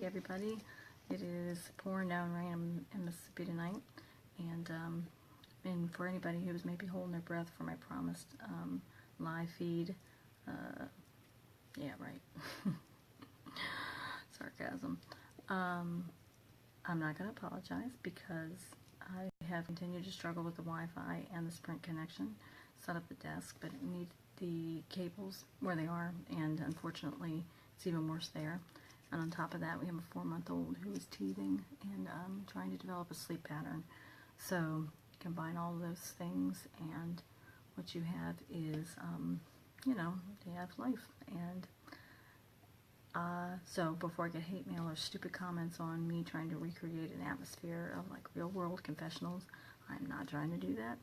everybody. It is pouring down rain in Mississippi tonight, and for anybody who was maybe holding their breath for my promised live feed, yeah, right, sarcasm. I'm not going to apologize because I have continued to struggle with the Wi-Fi and the Sprint connection. Set up the desk, but it needs the cables where they are, and unfortunately it's even worse there. And on top of that, we have a 4-month-old who is teething and trying to develop a sleep pattern. So combine all of those things, and what you have is, you know, they have life. And so before I get hate mail or stupid comments on me trying to recreate an atmosphere of like real world confessionals, I'm not trying to do that.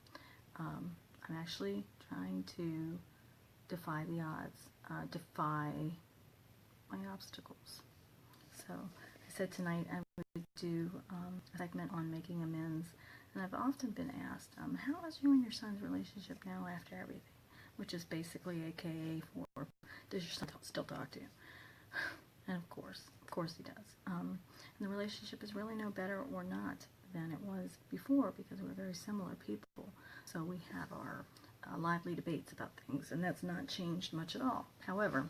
I'm actually trying to defy the odds, defy my obstacles. So I said tonight I would do a segment on making amends, and I've often been asked, how is you and your son's relationship now after everything? Which is basically AKA for, does your son still talk to you? And of course he does. And the relationship is really no better or not than it was before, because we're very similar people. So we have our lively debates about things, and that's not changed much at all. However,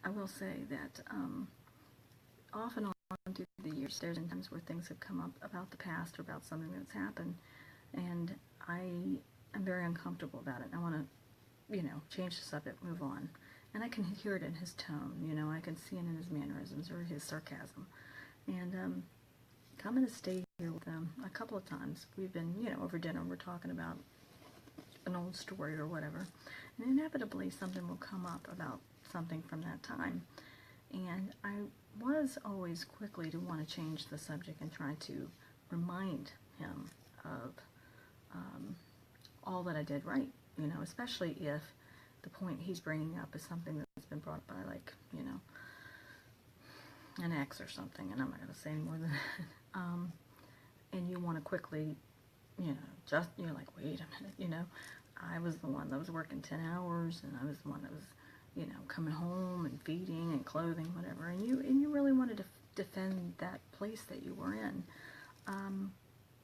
I will say that off and on through the years, there's been times where things have come up about the past or about something that's happened, and I am very uncomfortable about it. I want to, you know, change the subject, move on. And I can hear it in his tone, you know, I can see it in his mannerisms or his sarcasm. And coming to stay here with them a couple of times. We've been, you know, over dinner, we're talking about an old story or whatever. And inevitably something will come up about something from that time. And I was always quickly to want to change the subject and try to remind him of all that I did right, you know, especially if the point he's bringing up is something that's been brought by, like, you know, an ex or something, and I'm not going to say any more than that. And you want to quickly, you know, you're like, wait a minute, you know, I was the one that was working 10 hours, and I was the one that was, you know, coming home and feeding and clothing, whatever, and you really wanted to defend that place that you were in.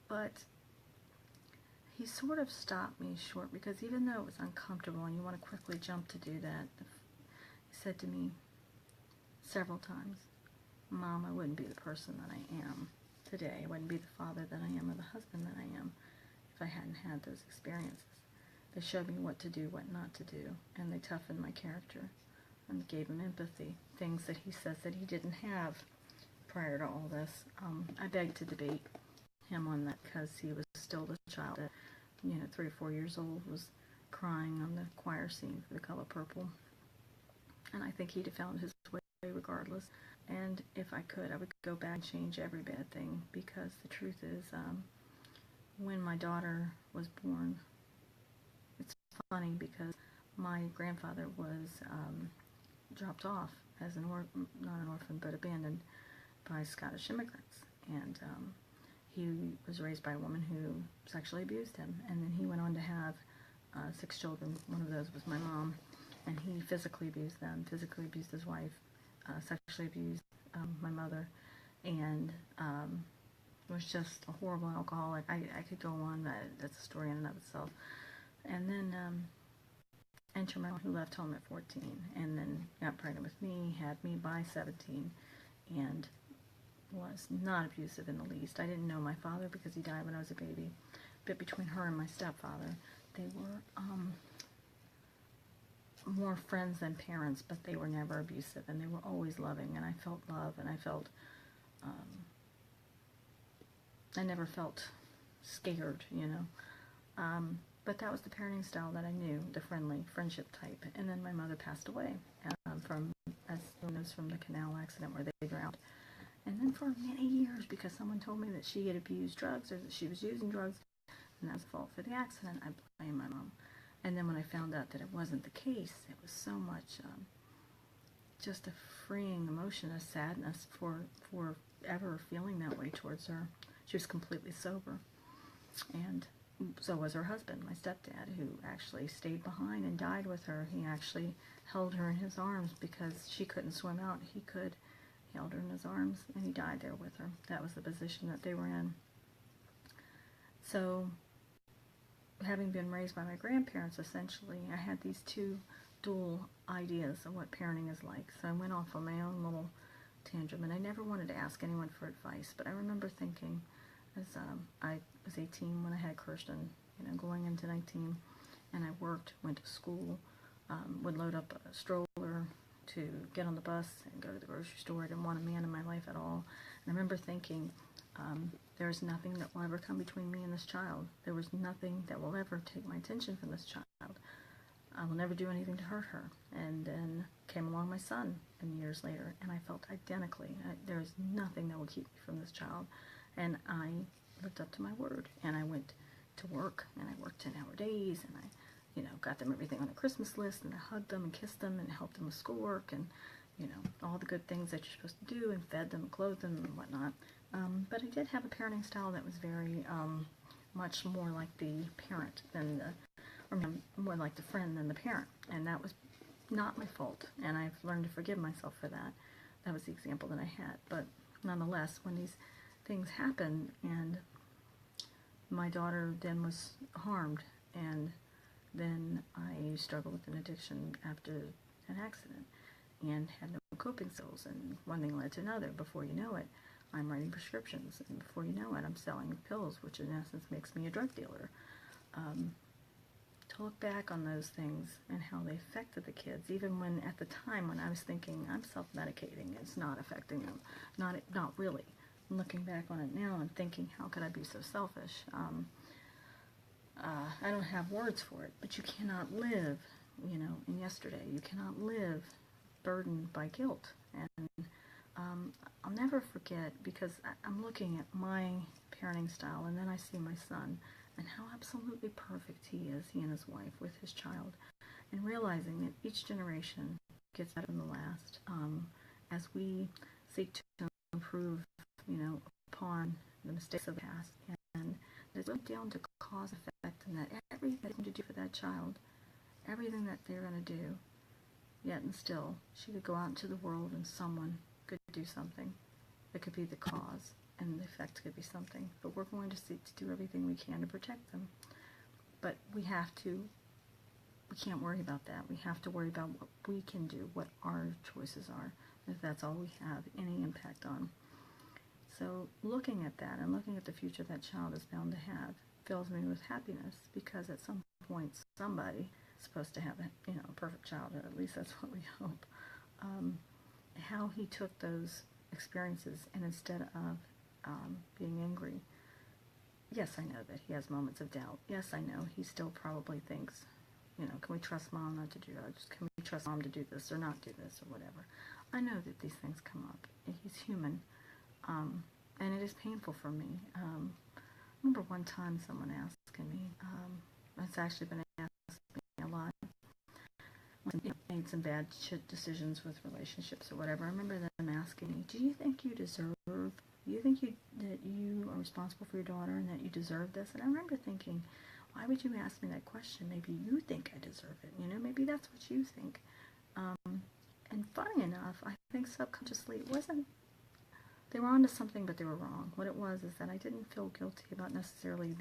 But he sort of stopped me short, because even though it was uncomfortable and you want to quickly jump to do that, he said to me several times, Mom, I wouldn't be the person that I am today. I wouldn't be the father that I am or the husband that I am if I hadn't had those experiences. They showed me what to do, what not to do, and they toughened my character and gave him empathy, things that he says that he didn't have prior to all this. I beg to debate him on that, because he was still the child that, you know, 3 or 4 years old, was crying on the choir scene for The Color Purple. And I think he'd have found his way regardless. And if I could, I would go back and change every bad thing, because the truth is, when my daughter was born, it's funny because my grandfather was dropped off as not an orphan, but abandoned by Scottish immigrants. And he was raised by a woman who sexually abused him, and then he went on to have 6 children. One of those was my mom, and he physically abused them, physically abused his wife, sexually abused my mother, and was just a horrible alcoholic. I could go on, but that's a story in and of itself. And then enter my mom, who left home at 14, and then got pregnant with me, had me by 17, and was not abusive in the least. I didn't know my father because he died when I was a baby, but between her and my stepfather, they were more friends than parents, but they were never abusive, and they were always loving, and I felt love, and I felt, I never felt scared, you know. But that was the parenting style that I knew, the friendly, friendship type. And then my mother passed away from, as knows, from the canal accident where they drowned. And then for many years, because someone told me that she had abused drugs or that she was using drugs, and that was the fault for the accident, I blamed my mom. And then when I found out that it wasn't the case, it was so much just a freeing emotion, a sadness for ever feeling that way towards her. She was completely sober. And so was her husband, my stepdad, who actually stayed behind and died with her. He actually held her in his arms because she couldn't swim out. He could, He held her in his arms, and he died there with her. That was the position that they were in. So, having been raised by my grandparents, essentially, I had these two dual ideas of what parenting is like. So I went off on my own little tangent, and I never wanted to ask anyone for advice, but I remember thinking, as I was 18 when I had Kirsten, going into 19, and I worked, went to school, would load up a stroller to get on the bus and go to the grocery store. I didn't want a man in my life at all. And I remember thinking, there's nothing that will ever come between me and this child. There was nothing that will ever take my attention from this child. I will never do anything to hurt her. And then came along my son, and years later, and I felt identically. There is nothing that will keep me from this child. And I lived up to my word, and I went to work, and I worked 10-hour days, and I, got them everything on a Christmas list, and I hugged them and kissed them and helped them with schoolwork, and, all the good things that you're supposed to do, and fed them and clothed them and whatnot. But I did have a parenting style that was very much more like the parent than or more like the friend than the parent, and that was not my fault, and I've learned to forgive myself for that. That was the example that I had. But nonetheless, when these things happened, and my daughter then was harmed, and then I struggled with an addiction after an accident and had no coping skills, and one thing led to another. Before you know it, I'm writing prescriptions, and before you know it, I'm selling pills, which in essence makes me a drug dealer. To look back on those things and how they affected the kids, even when at the time when I was thinking I'm self-medicating, it's not affecting them, not really. Looking back on it now and thinking, how could I be so selfish? I don't have words for it, but you cannot live, in yesterday. You cannot live burdened by guilt. And I'll never forget, because I'm looking at my parenting style, and then I see my son, and how absolutely perfect he is, he and his wife, with his child, and realizing that each generation gets better than the last, as we seek to improve, upon the mistakes of the past, and it's really down to cause effect, and that everything they're going to do for that child, everything that they're going to do, yet and still, she could go out into the world and someone could do something that could be the cause, and the effect could be something. But we're going to seek to do everything we can to protect them. But we can't worry about that. We have to worry about what we can do, what our choices are, if that's all we have any impact on. So looking at that and looking at the future that child is bound to have fills me with happiness, because at some point somebody is supposed to have a perfect child, or at least that's what we hope. How he took those experiences, and instead of being angry, yes, I know that he has moments of doubt. Yes, I know he still probably thinks, can we trust mom not to do drugs? Can we trust mom to do this or not do this or whatever? I know that these things come up. He's human. And it is painful for me. I remember one time someone asking me, it's actually been asked me a lot, when I made some bad decisions with relationships or whatever. I remember them asking me, do you think you that you are responsible for your daughter and that you deserve this? And I remember thinking, why would you ask me that question? Maybe you think I deserve it. Maybe that's what you think. And funny enough, I think subconsciously it wasn't. They were onto something, but they were wrong. What it was is that I didn't feel guilty about necessarily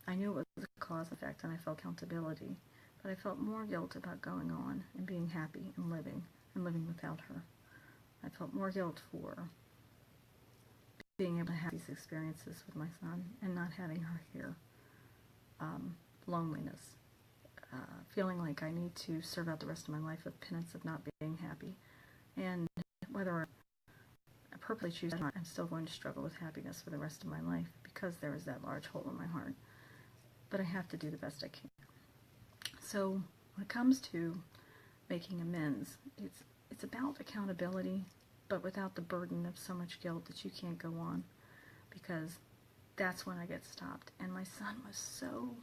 I knew it was a cause effect, and I felt accountability, but I felt more guilt about going on and being happy and living without her. I felt more guilt for being able to have these experiences with my son and not having her here. Loneliness. Feeling like I need to serve out the rest of my life with penance of not being happy. And whether I purposely choose or not, I'm still going to struggle with happiness for the rest of my life, because there is that large hole in my heart. But I have to do the best I can. So when it comes to making amends, it's about accountability, but without the burden of so much guilt that you can't go on, because that's when I get stopped. And my son was so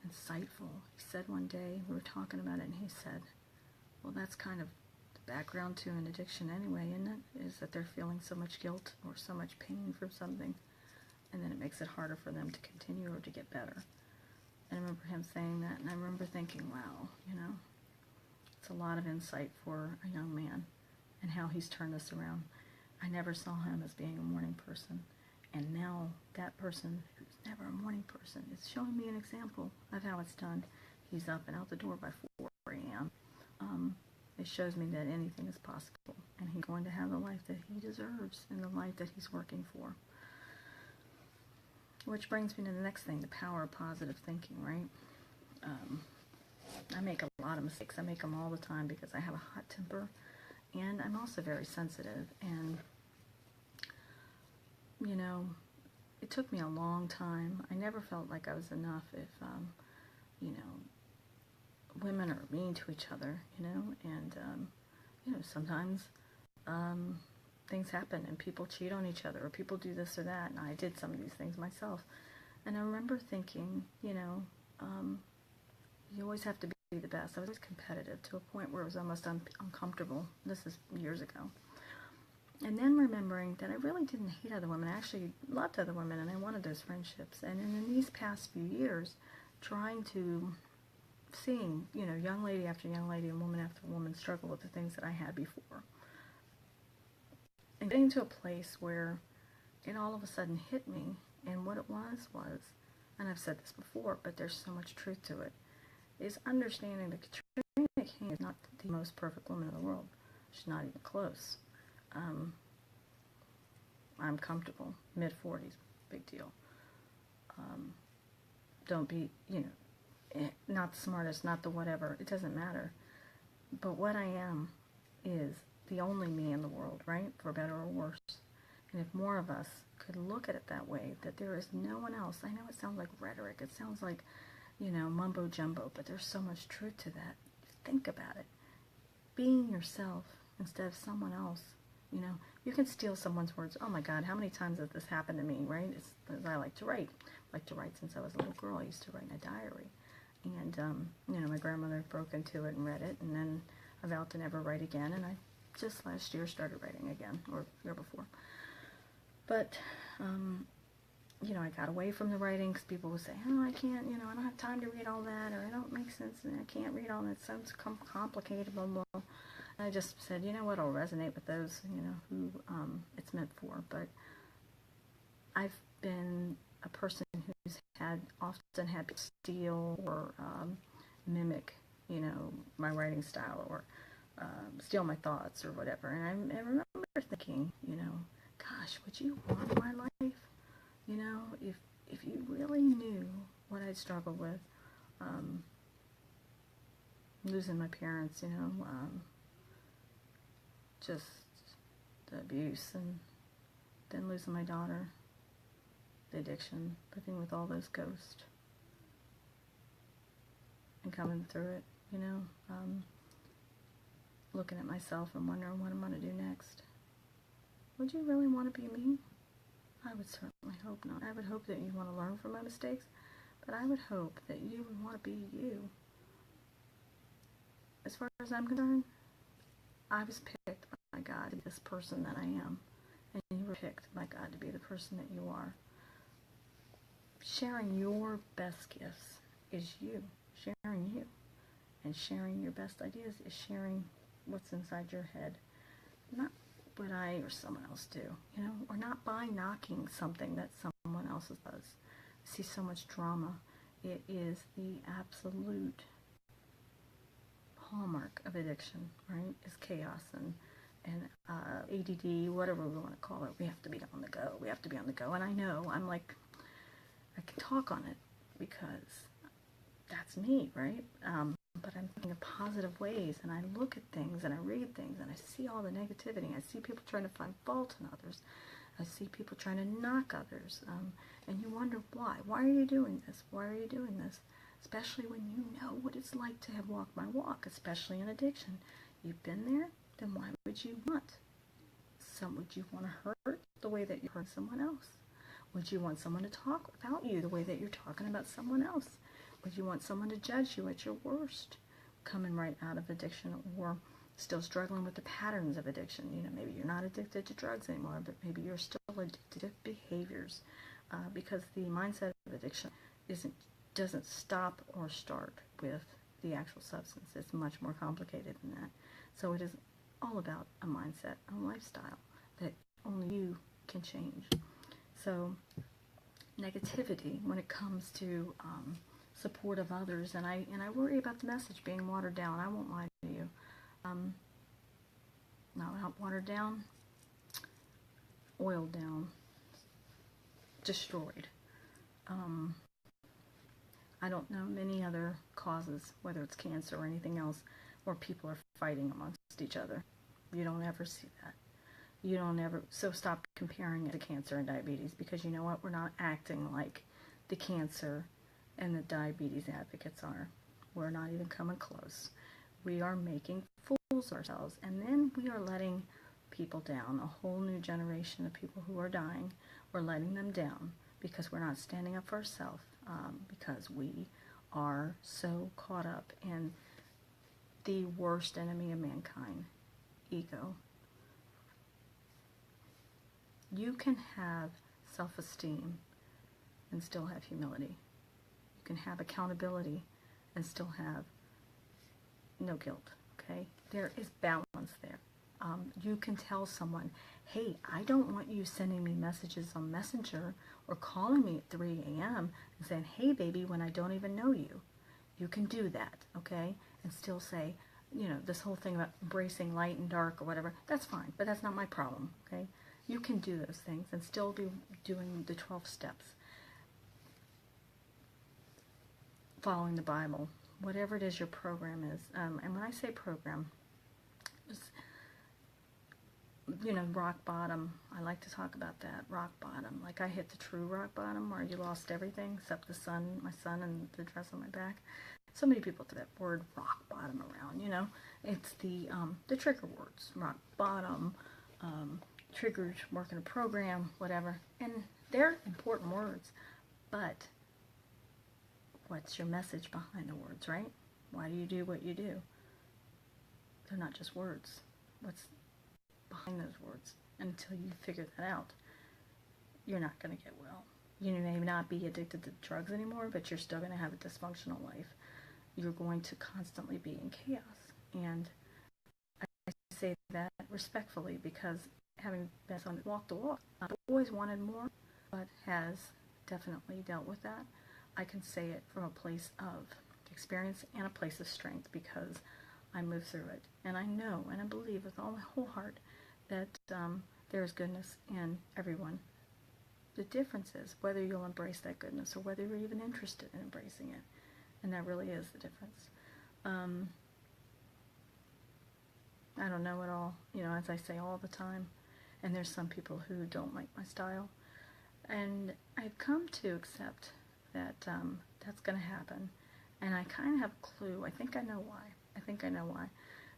insightful. He said one day, we were talking about it, and he said, well, that's kind of the background to an addiction anyway, isn't it? Is that they're feeling so much guilt or so much pain from something, and then it makes it harder for them to continue or to get better. And I remember him saying that, and I remember thinking, wow, it's a lot of insight for a young man. and how he's turned this around. I never saw him as being a morning person. And now that person who's never a morning person is showing me an example of how it's done. He's up and out the door by 4 a.m. It shows me that anything is possible. And he's going to have the life that he deserves and the life that he's working for. Which brings me to the next thing, the power of positive thinking, right? I make a lot of mistakes. I make them all the time because I have a hot temper. And I'm also very sensitive. And you know, it took me a long time. I never felt like I was enough if, you know, women are mean to each other, you know, and, you know, sometimes things happen and people cheat on each other or people do this or that, and I did some of these things myself. And I remember thinking, you know, you always have to be the best. I was always competitive to a point where it was almost uncomfortable. This is years ago. And then remembering that I really didn't hate other women. I actually loved other women, and I wanted those friendships. And in these past few years, trying to, seeing, you know, young lady after young lady and woman after woman struggle with the things that I had before. And getting to a place where it all of a sudden hit me, and what it was, and I've said this before, but there's so much truth to it, is understanding that Katrina King is not the most perfect woman in the world. She's not even close. I'm comfortable, mid-40s, big deal. Don't be, you know, not the smartest, not the whatever, it doesn't matter. But what I am is the only me in the world, right? For better or worse. And if more of us could look at it that way, that there is no one else. I know it sounds like rhetoric, it sounds like, you know, mumbo jumbo, but there's so much truth to that. Think about it. Being yourself instead of someone else. You know, you can steal someone's words. Oh my God, how many times has this happened to me, right? It's, I like to write. I like to write since I was a little girl. I used to write in a diary. And, you know, my grandmother broke into it and read it, and then I vowed to never write again, and I just last year started writing again, or the year before. But, you know, I got away from the writing because people would say, oh, I can't, you know, I don't have time to read all that, or it don't make sense, and I can't read all that. It sounds complicated, blah, blah, blah. I just said, you know what, I'll resonate with those, you know, who it's meant for. But I've been a person who's often had people steal or mimic, you know, my writing style, or steal my thoughts or whatever. And I remember thinking, you know, gosh, would you want my life? You know, if you really knew what I'd struggled with, losing my parents, you know, just the abuse, and then losing my daughter, the addiction, living with all those ghosts, and coming through it, you know, looking at myself and wondering what I'm going to do next. Would you really want to be me? I would certainly hope not. I would hope that you want to learn from my mistakes, but I would hope that you would want to be you. As far as I'm concerned, I was picked by God to be this person that I am, and you were picked by God to be the person that you are. Sharing your best gifts is you, sharing you, and sharing your best ideas is sharing what's inside your head, not what I or someone else do, you know, or not by knocking something that someone else does. I see so much drama. It is the absolute hallmark of addiction, right? Is chaos and ADD, whatever we want to call it. We have to be on the go. We have to be on the go. And I know, I'm like, I can talk on it because that's me, right? But I'm thinking of positive ways, and I look at things and I read things and I see all the negativity. I see people trying to find fault in others. I see people trying to knock others. And you wonder why. Why are you doing this? Why are you doing this? Especially when you know what it's like to have walked my walk, especially in addiction. You've been there, then why would you want? Would you want to hurt the way that you hurt someone else? Would you want someone to talk about you the way that you're talking about someone else? Would you want someone to judge you at your worst, coming right out of addiction, or still struggling with the patterns of addiction? You know, maybe you're not addicted to drugs anymore, but maybe you're still addicted to behaviors, because the mindset of addiction doesn't stop or start with the actual substance. It's much more complicated than that. So it is all about a mindset, a lifestyle that only you can change. So negativity when it comes to support of others, and I worry about the message being watered down. I won't lie to you. Not watered down, oiled down, destroyed. I don't know many other causes, whether it's cancer or anything else, where people are fighting amongst each other. You don't ever see that. You don't ever, so stop comparing it to cancer and diabetes, because you know what? We're not acting like the cancer and the diabetes advocates are. We're not even coming close. We are making fools of ourselves, and then we are letting people down. A whole new generation of people who are dying, we're letting them down because we're not standing up for ourselves, because we are so caught up in the worst enemy of mankind, ego. You can have self-esteem and still have humility. You can have accountability and still have no guilt, okay? There is balance there. You can tell someone, hey, I don't want you sending me messages on Messenger or calling me at 3 a.m. and saying, hey, baby, when I don't even know you. You can do that, okay? And still say, you know, this whole thing about embracing light and dark or whatever, that's fine, but that's not my problem, okay? You can do those things and still be doing the 12 steps, following the Bible, whatever it is your program is. And when I say program, just, you know, rock bottom. I like to talk about that, rock bottom. Like I hit the true rock bottom where you lost everything except the sun, my son, and the dress on my back. So many people throw that word rock bottom around, you know. It's the trigger words, rock bottom, triggers, working a program, whatever. And they're important words, but what's your message behind the words, right? Why do you do what you do? They're not just words. What's behind those words? Until you figure that out, you're not going to get well. You may not be addicted to drugs anymore, but you're still going to have a dysfunctional life. You're going to constantly be in chaos. And I say that respectfully because having been someone that walked the walk, I've always wanted more, but has definitely dealt with that. I can say it from a place of experience and a place of strength because I moved through it. And I know and I believe with all my whole heart that there is goodness in everyone. The difference is whether you'll embrace that goodness or whether you're even interested in embracing it. And that really is the difference. I don't know it all, you know, as I say all the time. And there's some people who don't like my style. And I've come to accept that that's going to happen. And I kind of have a clue. I think I know why.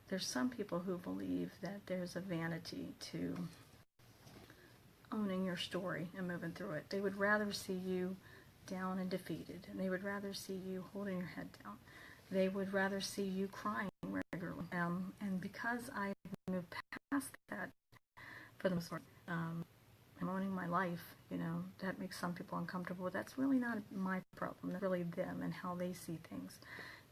There's some people who believe that there's a vanity to owning your story and moving through it. They would rather see you down and defeated. And they would rather see you holding your head down. They would rather see you crying regularly. And because I've moved past that, for the most part, I'm owning my life, you know, that makes some people uncomfortable. That's really not my problem. That's really them and how they see things.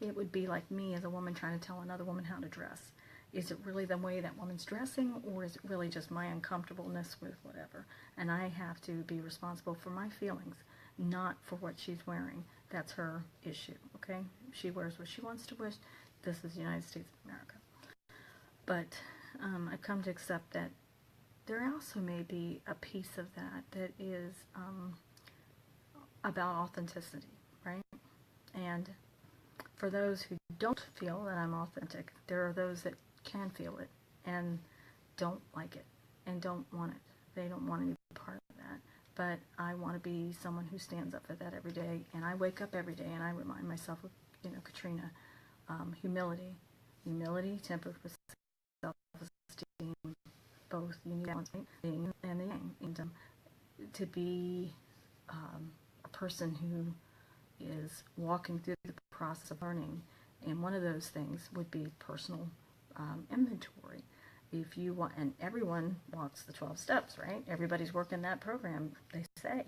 It would be like me as a woman trying to tell another woman how to dress. Is it really the way that woman's dressing, or is it really just my uncomfortableness with whatever? And I have to be responsible for my feelings, not for what she's wearing. That's her issue, okay? She wears what she wants to wear. This is the United States of America. But I've come to accept that there also may be a piece of that is about authenticity, right? And for those who don't feel that I'm authentic, there are those that can feel it and don't like it and don't want it. They don't want to be part of that. But I want to be someone who stands up for that every day. And I wake up every day and I remind myself of, you know, Katrina, humility tempered with self-esteem. Both you need balance, yin and the yang. And to be a person who is walking through the process of learning, and one of those things would be personal inventory. If you want, and everyone walks the 12 steps, right? Everybody's working that program, they say,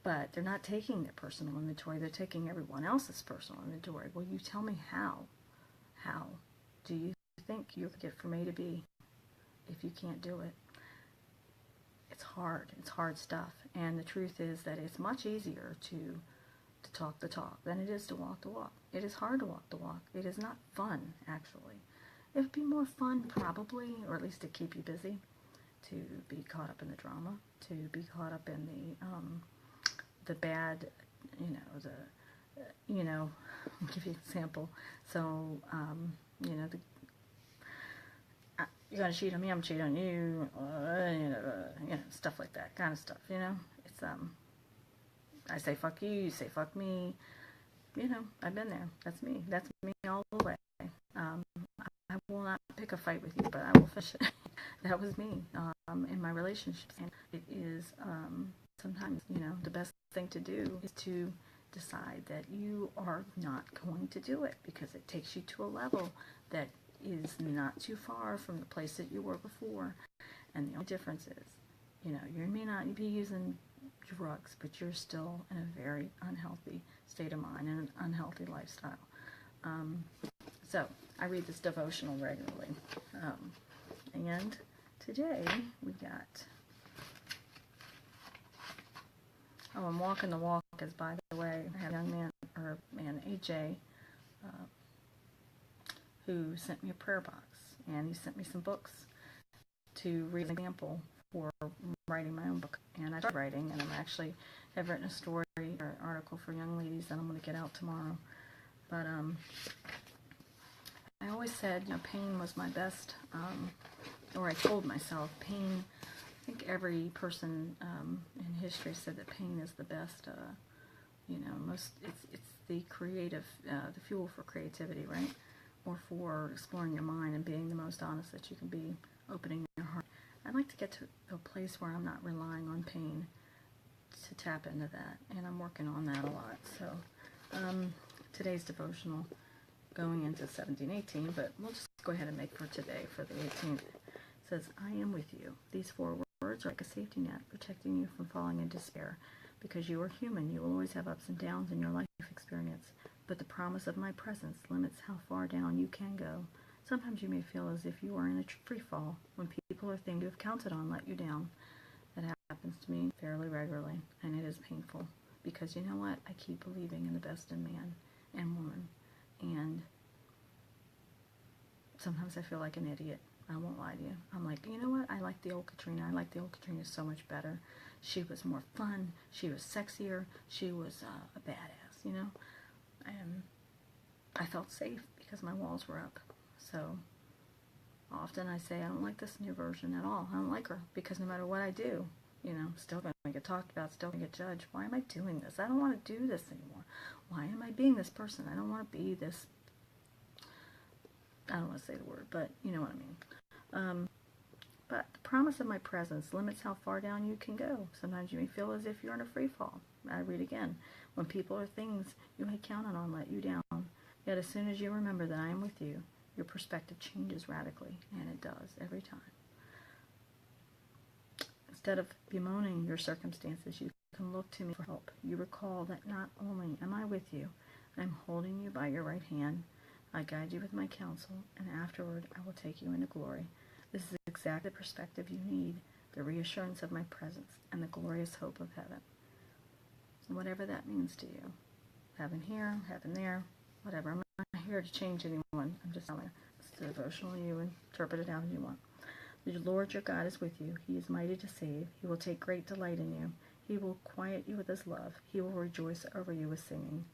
but they're not taking their personal inventory. They're taking everyone else's personal inventory. Well, you tell me how. How do you think you get from A to B if you can't do it. It's hard. It's hard stuff. And the truth is that it's much easier to talk the talk than it is to walk the walk. It is hard to walk the walk. It is not fun, actually. It would be more fun, probably, or at least to keep you busy, to be caught up in the drama, to be caught up in the bad, I'll give you an example. So, you're going to cheat on me, I'm cheating on you, stuff like that, kind of stuff, It's, I say fuck you, you say fuck me, I've been there. That's me all the way. I will not pick a fight with you, but I will finish it. That was me in my relationships. And it is sometimes, the best thing to do is to decide that you are not going to do it, because it takes you to a level that is not too far from the place that you were before. And the only difference is, you may not be using drugs, but you're still in a very unhealthy state of mind and an unhealthy lifestyle. So I read this devotional regularly. And today we got, I'm walking the walk, as by the way, I have a young man, AJ, who sent me a prayer box, and he sent me some books to read an example for writing my own book. And I started writing, and have written a story or article for young ladies that I'm going to get out tomorrow. But I always said, pain was my best, or I told myself, pain, I think every person in history said that pain is the best, it's the creative, the fuel for creativity, right? Or for exploring your mind and being the most honest that you can be, opening your heart. I'd like to get to a place where I'm not relying on pain to tap into that, and I'm working on that a lot. So today's devotional, going into 17:18, but we'll just go ahead and make for today, for the 18th. It says, I am with you. These 4 words are like a safety net, protecting you from falling in despair. Because you are human, you will always have ups and downs in your life experience. But the promise of my presence limits how far down you can go. Sometimes you may feel as if you are in a free fall when people or things you have counted on let you down. That happens to me fairly regularly, and it is painful. Because you know what? I keep believing in the best in man and woman. And sometimes I feel like an idiot. I won't lie to you. I'm like, you know what? I like the old Katrina. I like the old Katrina so much better. She was more fun. She was sexier. She was a badass, And I felt safe because my walls were up. So often I say I don't like this new version at all. I don't like her because no matter what I do, still going to get talked about, still going to get judged. Why am I doing this? I don't want to do this anymore. Why am I being this person? I don't want to be this. I don't want to say the word, but you know what I mean. But the promise of my presence limits how far down you can go. Sometimes you may feel as if you're in a free fall. I read again. When people or things you had counted on let you down, yet as soon as you remember that I am with you, your perspective changes radically, and it does every time. Instead of bemoaning your circumstances, you can look to me for help. You recall that not only am I with you, I'm holding you by your right hand. I guide you with my counsel, and afterward I will take you into glory. This is exactly the perspective you need, the reassurance of my presence, and the glorious hope of heaven. Whatever that means to you. Heaven here, heaven there, whatever. I'm not here to change anyone. I'm just telling you. It's the devotional. You interpret it how you want. The Lord your God is with you. He is mighty to save. He will take great delight in you. He will quiet you with his love. He will rejoice over you with singing.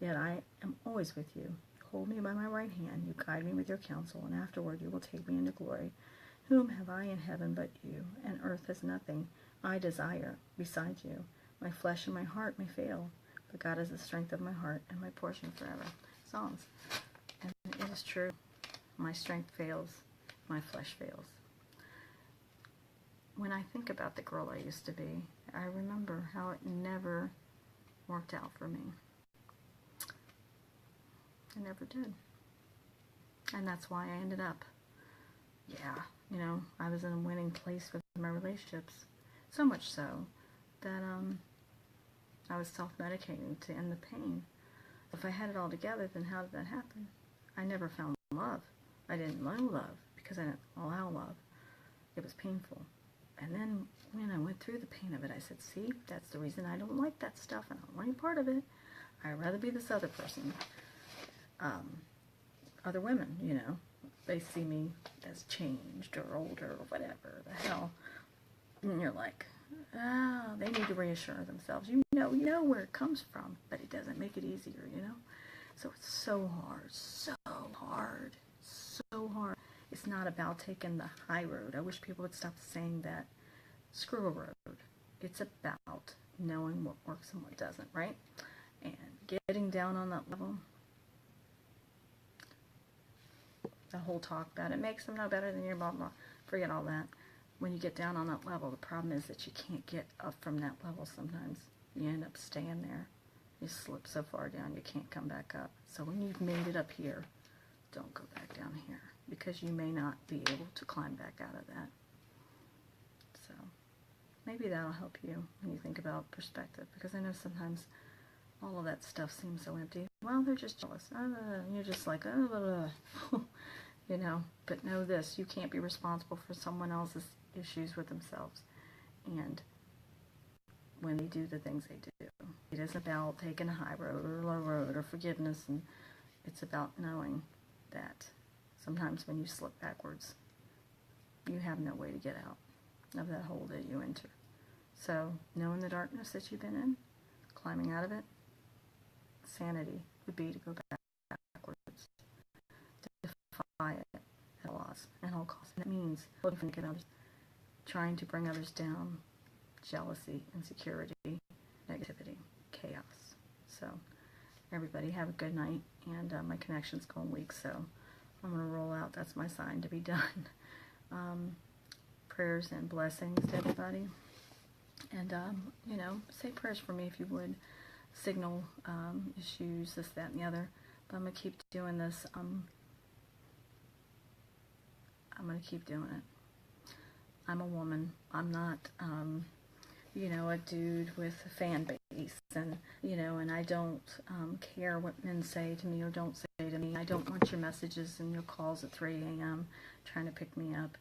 Yet I am always with you. Hold me by my right hand. You guide me with your counsel, and afterward you will take me into glory. Whom have I in heaven but you? And earth has nothing I desire besides you. My flesh and my heart may fail, but God is the strength of my heart and my portion forever. Psalms. And it is true. My strength fails. My flesh fails. When I think about the girl I used to be, I remember how it never worked out for me. It never did. And that's why I ended up, I was in a winning place with my relationships. So much so that I was self-medicating to end the pain. If I had it all together, then how did that happen? I never found love. I didn't know love because I didn't allow love. It was painful. And then when I went through the pain of it, I said, see, that's the reason I don't like that stuff, and I don't want any part of it. I'd rather be this other person. Other women, you know, they see me as changed or older or whatever the hell. And you're like, they need to reassure themselves. You know where it comes from, but it doesn't make it easier, you know? So it's so hard, so hard, so hard. It's not about taking the high road. I wish people would stop saying that. Screw a road. It's about knowing what works and what doesn't, right? And getting down on that level, the whole talk about it makes them no better than you, blah, blah. Forget all that. When you get down on that level, the problem is that you can't get up from that level sometimes. You end up staying there. You slip so far down, you can't come back up. So when you've made it up here, don't go back down here, because you may not be able to climb back out of that. So maybe that'll help you when you think about perspective, because I know sometimes all of that stuff seems so empty. Well, they're just jealous. You're just like, you know, but know this, you can't be responsible for someone else's issues with themselves. And when they do the things they do, it isn't about taking a high road or a low road or forgiveness, and it's about knowing that sometimes when you slip backwards, you have no way to get out of that hole that you enter. So knowing the darkness that you've been in, climbing out of it, sanity would be to go backwards, to defy it at all loss and all costs. And it means looking at others, trying to bring others down, jealousy, insecurity, negativity, chaos. So everybody have a good night, and my connection's going weak, so I'm going to roll out. That's my sign to be done. Prayers and blessings to everybody. And, you know, say prayers for me if you would. Signal issues, this, that, and the other. But I'm going to keep doing this. I'm going to keep doing it. I'm a woman. I'm not, you know, a dude with a fan base. And, you know, and I don't care what men say to me or don't say to me. I don't want your messages and your calls at 3 a.m. trying to pick me up.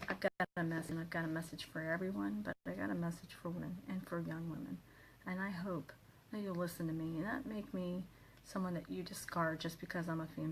I've got a message, and I've got a message for everyone, but I got a message for women and for young women. And I hope that you'll listen to me and not make me someone that you discard just because I'm a female.